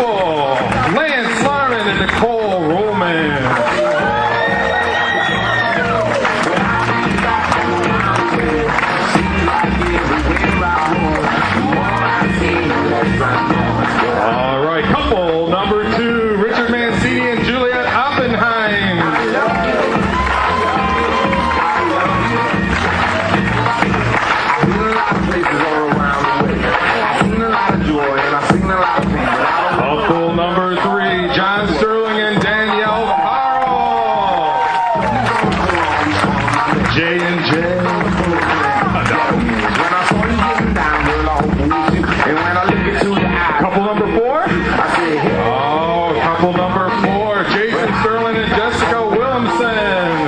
couple, Lance Larman and Nicole Roman. All right, couple number 2, Richard Mancini and Juliet Oppenheim. Couple number 3, John Sterling and Danielle Harrell. J&J. Couple number 4? Oh, couple number 4, Jason Sterling and Jessica Williamson.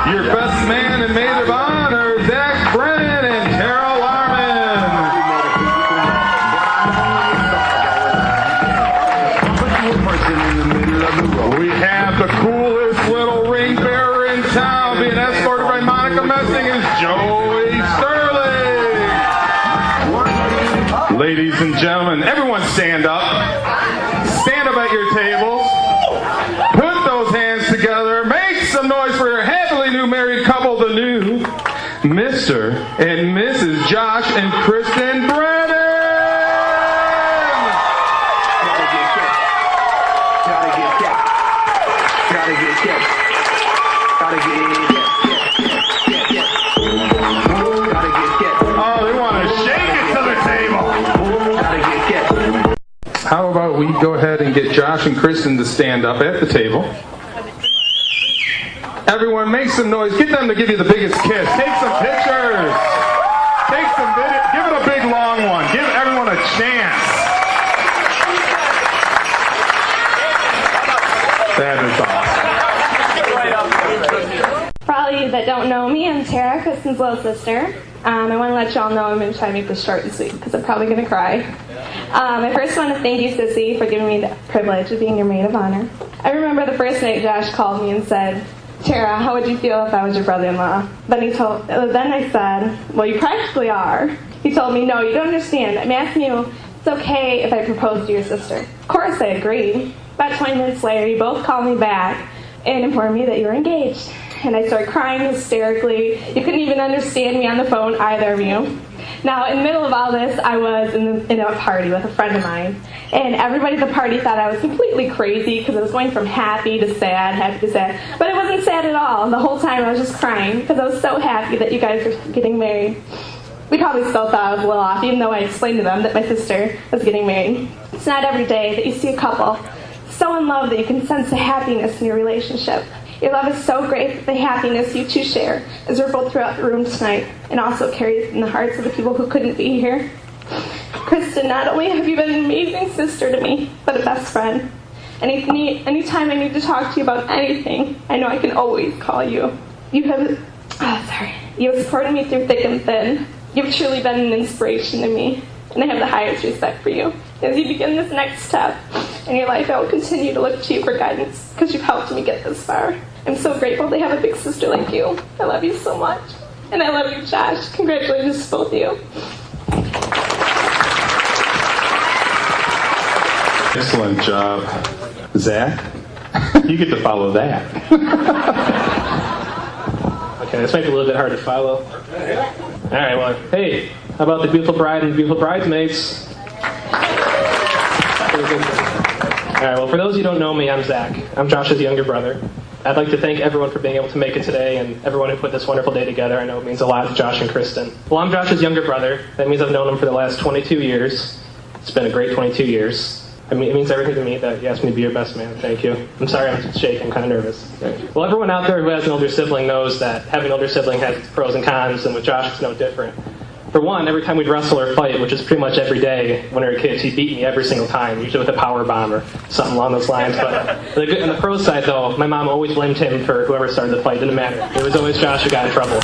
Your best man and maid of honor, Zach Brennan and Carol Arman. We have the coolest little ring bearer in town, being escorted by Monica Messing is Joey Sterling. Ladies and gentlemen, everyone stand up. Stand up at your tables. Put those hands together. Make some noise for your happily new married couple, the new Mr. and Mrs. Josh and Kristen Brennan. Oh, they want to shake it to the table. How about we go ahead and get Josh and Kristen to stand up at the table. Everyone make some noise. Get them to give you the biggest kiss. Take some pictures. Take some video. Give it a big long one. Give everyone a chance. That is awesome. For all of you that don't know me, I'm Tara, Kristen's little sister. I want to let y'all know I'm going to try to make this short and sweet because I'm probably going to cry. I first want to thank you, Sissy, for giving me the privilege of being your maid of honor. I remember the first night Josh called me and said, Tara, how would you feel if I was your brother-in-law? Then I said, well, you practically are. He told me, no, you don't understand. I'm asking you, it's okay if I propose to your sister. Of course I agreed. About 20 minutes later, you both called me back and informed me that you were engaged. And I started crying hysterically. You couldn't even understand me on the phone, either of you. Now, in the middle of all this, I was in a party with a friend of mine. And everybody at the party thought I was completely crazy because I was going from happy to sad. But it wasn't sad at all. The whole time I was just crying because I was so happy that you guys were getting married. We probably still thought I was a little off, even though I explained to them that my sister was getting married. It's not every day that you see a couple so in love that you can sense the happiness in your relationship. Your love is so great that the happiness you two share is rippled throughout the room tonight and also carries in the hearts of the people who couldn't be here. Kristen, not only have you been an amazing sister to me, but a best friend. Anytime I need to talk to you about anything, I know I can always call you. You have supported me through thick and thin. You've truly been an inspiration to me, and I have the highest respect for you. As you begin this next step in your life, I will continue to look to you for guidance because you've helped me get this far. I'm so grateful to have a big sister like you. I love you so much. And I love you, Josh. Congratulations to both of you. Excellent job, Zach. You get to follow that. Okay, this might be a little bit hard to follow. All right, well, hey, how about the beautiful bride and the beautiful bridesmaids? All right, well, for those who don't know me, I'm Zach. I'm Josh's younger brother. I'd like to thank everyone for being able to make it today and everyone who put this wonderful day together. I know it means a lot to Josh and Kristen. Well, I'm Josh's younger brother. That means I've known him for the last 22 years. It's been a great 22 years. I mean, it means everything to me that you asked me to be your best man. Thank you. I'm sorry I'm shaking. I'm kind of nervous. Well, everyone out there who has an older sibling knows that having an older sibling has its pros and cons, and with Josh, it's no different. For one, every time we'd wrestle or fight, which is pretty much every day when we were kids, he'd beat me every single time, usually with a power bomb or something along those lines. But on the pro side, though, my mom always blamed him for whoever started the fight. Didn't matter. It was always Josh who got in trouble.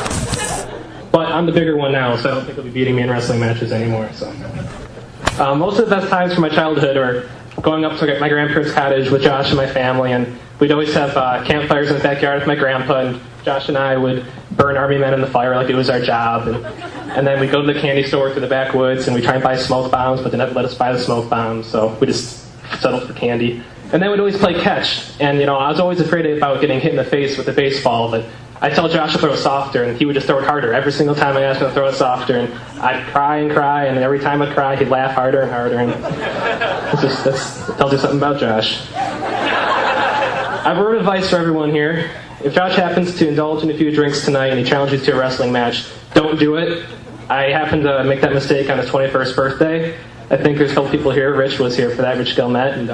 But I'm the bigger one now, so I don't think he'll be beating me in wrestling matches anymore. So most of the best times from my childhood, or going up to my grandparents' cottage with Josh and my family, and we'd always have campfires in the backyard with my grandpa, and Josh and I would burn Army men in the fire like it was our job, and then we'd go to the candy store through the backwoods, and we'd try and buy smoke bombs, but they never let us buy the smoke bombs, so we just settled for candy. And then we'd always play catch, and I was always afraid about getting hit in the face with the baseball, but I'd tell Josh to throw it softer, and he would just throw it harder. Every single time I asked him to throw it softer, and I'd cry, and every time I'd cry, he'd laugh harder and harder, and that tells you something about Josh. I have a word of advice for everyone here. If Josh happens to indulge in a few drinks tonight and he challenges you to a wrestling match, don't do it. I happened to make that mistake on his 21st birthday. I think there's a couple people here. Rich was here for that. Rich Gilmet, and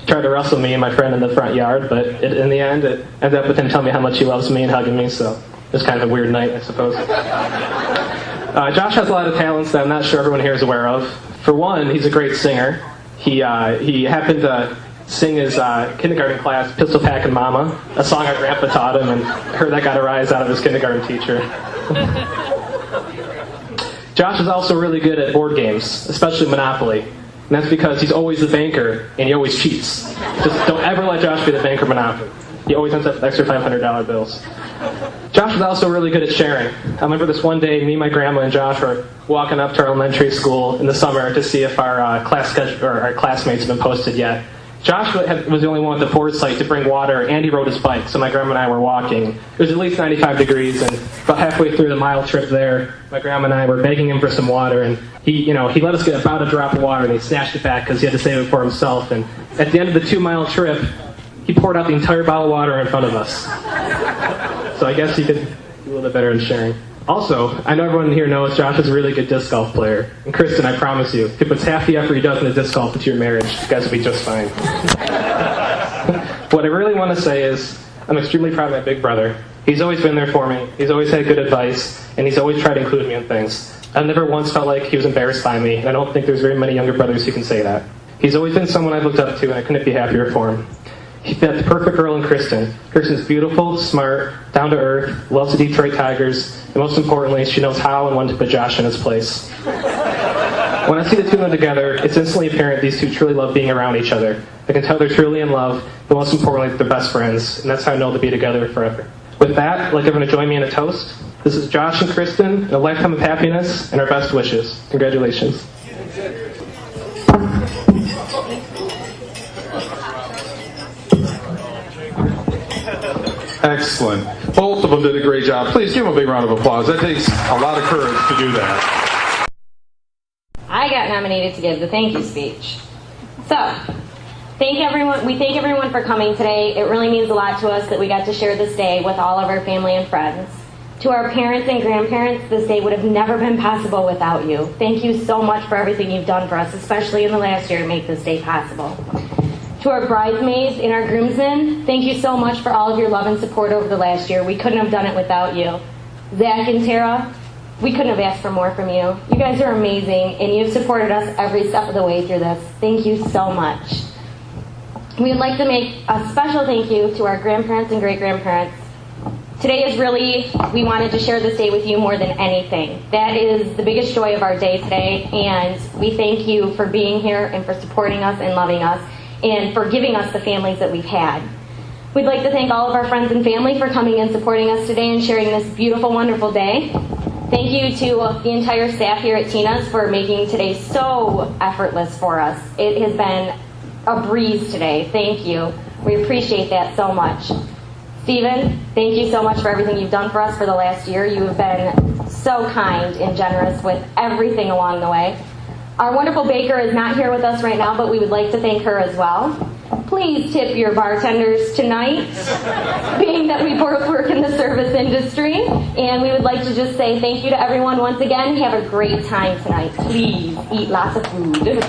tried to wrestle me and my friend in the front yard, but in the end, it ended up with him telling me how much he loves me and hugging me, so it was kind of a weird night, I suppose. Josh has a lot of talents that I'm not sure everyone here is aware of. For one, he's a great singer. He happened to sing his kindergarten class, Pistol Packin' Mama, a song our grandpa taught him, and I heard that got a rise out of his kindergarten teacher. Josh is also really good at board games, especially Monopoly. And that's because he's always the banker, and he always cheats. Just don't ever let Josh be the banker Monopoly. He always ends up with extra $500 bills. Josh was also really good at sharing. I remember this one day, me, my grandma, and Josh were walking up to our elementary school in the summer to see if our classmates had been posted yet. Josh was the only one with the foresight to bring water, and he rode his bike, so my grandma and I were walking. It was at least 95 degrees, and about halfway through the mile trip there, my grandma and I were begging him for some water, and he let us get about a drop of water, and he snatched it back because he had to save it for himself. And at the end of the 2-mile trip, he poured out the entire bottle of water in front of us. So I guess he could do a little bit better in sharing. Also, I know everyone here knows Josh is a really good disc golf player. And Kristen, I promise you, if he puts half the effort he does in the disc golf into your marriage, you guys will be just fine. What I really want to say is, I'm extremely proud of my big brother. He's always been there for me. He's always had good advice, and he's always tried to include me in things. I've never once felt like he was embarrassed by me, and I don't think there's very many younger brothers who can say that. He's always been someone I've looked up to, and I couldn't be happier for him. He met the perfect girl in Kristen. Kristen's beautiful, smart, down to earth, loves the Detroit Tigers, and most importantly, she knows how and when to put Josh in his place. When I see the two of them together, it's instantly apparent these two truly love being around each other. I can tell they're truly in love, but most importantly, they're best friends, and that's how I know they'll be together forever. With that, I'd like everyone to join me in a toast. This is Josh and Kristen, and a lifetime of happiness, and our best wishes. Congratulations. Excellent. Both of them did a great job. Please give them a big round of applause. That takes a lot of courage to do that. I got nominated to give the thank you speech. So, thank everyone. We thank everyone for coming today. It really means a lot to us that we got to share this day with all of our family and friends. To our parents and grandparents, this day would have never been possible without you. Thank you so much for everything you've done for us, especially in the last year to make this day possible. To our bridesmaids and our groomsmen, thank you so much for all of your love and support over the last year. We couldn't have done it without you. Zach and Tara, we couldn't have asked for more from you. You guys are amazing, and you've supported us every step of the way through this. Thank you so much. We would like to make a special thank you to our grandparents and great-grandparents. Today is really, we wanted to share this day with you more than anything. That is the biggest joy of our day today, and we thank you for being here and for supporting us and loving us, and for giving us the families that we've had. We'd like to thank all of our friends and family for coming and supporting us today and sharing this beautiful, wonderful day. Thank you to the entire staff here at Tina's for making today so effortless for us. It has been a breeze today. Thank you. We appreciate that so much. Stephen, thank you so much for everything you've done for us for the last year. You have been so kind and generous with everything along the way. Our wonderful baker is not here with us right now, but we would like to thank her as well. Please tip your bartenders tonight, being that we both work in the service industry. And we would like to just say thank you to everyone once again. Have a great time tonight. Please eat lots of food.